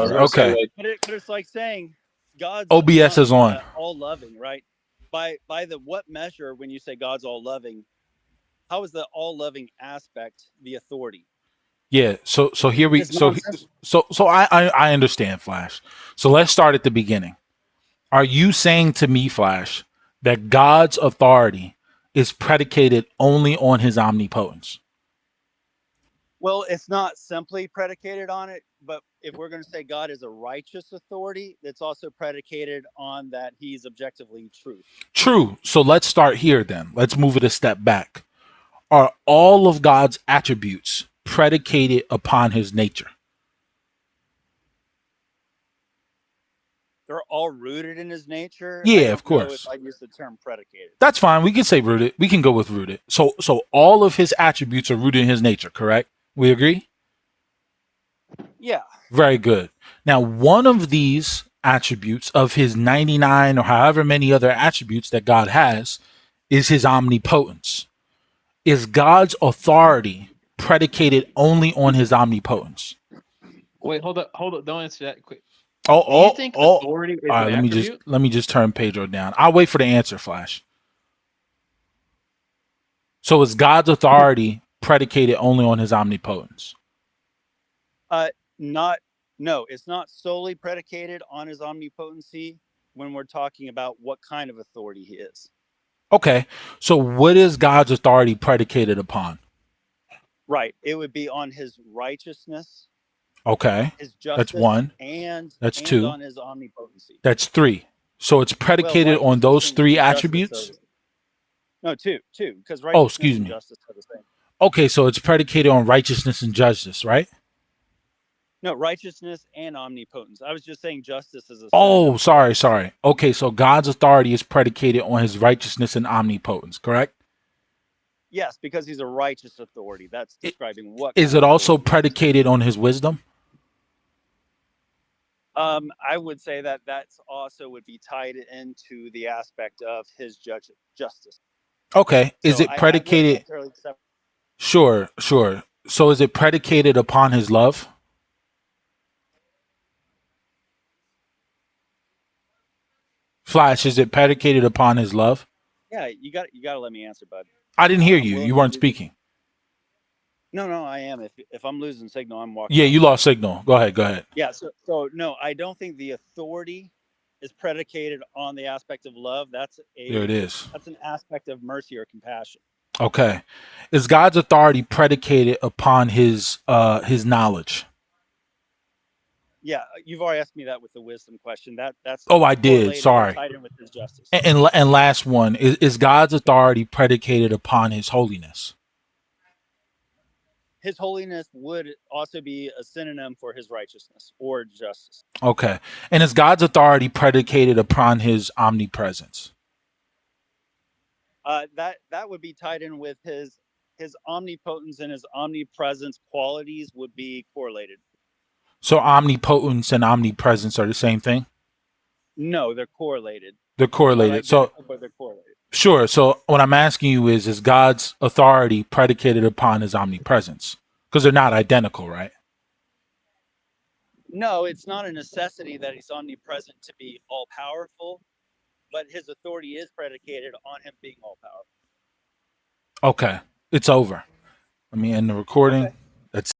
over. gonna say Okay. like But it's like saying God's OBS is on. all loving, right? By the what measure when you say God's all loving? How is the all loving aspect the authority? Yeah. So here we It's nonsense. so I understand, Flash. So let's start at the beginning. Are you saying to me, Flash, that God's authority is predicated only on his omnipotence? Well, it's not simply predicated on it, but if we're going to say God is a righteous authority, it's also predicated on that he's objectively truth. True. So let's start here then. Let's move it a step back. Are all of God's attributes predicated upon his nature? They're all rooted in his nature. Yeah, I of don't know if course. I use the term predicated. That's fine. We can say rooted. We can go with rooted. So all of his attributes are rooted in his nature, correct? We agree? Yeah. Very good. Now, one of these attributes of his 99 or however many other attributes that God has is his omnipotence. Is God's authority predicated only on his omnipotence? wait, hold up, don't answer that quick. Oh, Do you oh, think oh. authority is All right, an attribute? let me just turn Pedro down. I'll wait for the answer, Flash. So is God's authority predicated only on his omnipotence? No, it's not solely predicated on his omnipotency when we're talking about what kind of authority he is. Okay. So what is God's authority predicated upon? Right. It would be on his righteousness, Okay. his justice, That's one. and That's two. on his omnipotency. That's three. So it's predicated on those three attributes? No, two, because Oh, righteousness excuse and me. justice are the same. Okay, so it's predicated on righteousness and justice, right? No, righteousness and omnipotence. I was just saying justice is a Oh, synonym. sorry. Okay, so God's authority is predicated on his righteousness and omnipotence, correct? Yes, because he's a righteous authority. That's describing what Is kind it of also authority. predicated on his wisdom? I would say that that's also would be tied into the aspect of his justice. Okay. Is So it I wouldn't predicated? necessarily accept. Sure. So is it predicated upon his love? Flash, is it predicated upon his love? Yeah, you got to let me answer, bud. I didn't hear I'm you. willing You to weren't do. speaking. No, I am. If I'm losing signal, I'm walking. Yeah, out. you lost signal. Go ahead. Yeah, so no, I don't think the authority is predicated on the aspect of love. That's There it is. an aspect of mercy or compassion. Okay. Is God's authority predicated upon his knowledge? Yeah, you've already asked me that with the wisdom question. That's Oh, I did. correlated or Sorry. tied in with his justice. And last one, is God's authority predicated upon his holiness? His holiness would also be a synonym for his righteousness or justice. Okay. And is God's authority predicated upon his omnipresence? That would be tied in with his omnipotence and his omnipresence qualities would be correlated. So omnipotence and omnipresence are the same thing? No, they're correlated. They're correlated. So but they're correlated. sure. So what I'm asking you is God's authority predicated upon his omnipresence? Because they're not identical, right? No, it's not a necessity that he's omnipresent to be all powerful, but his authority is predicated on him being all powerful. Okay. It's over. Let me end the recording. Okay. That's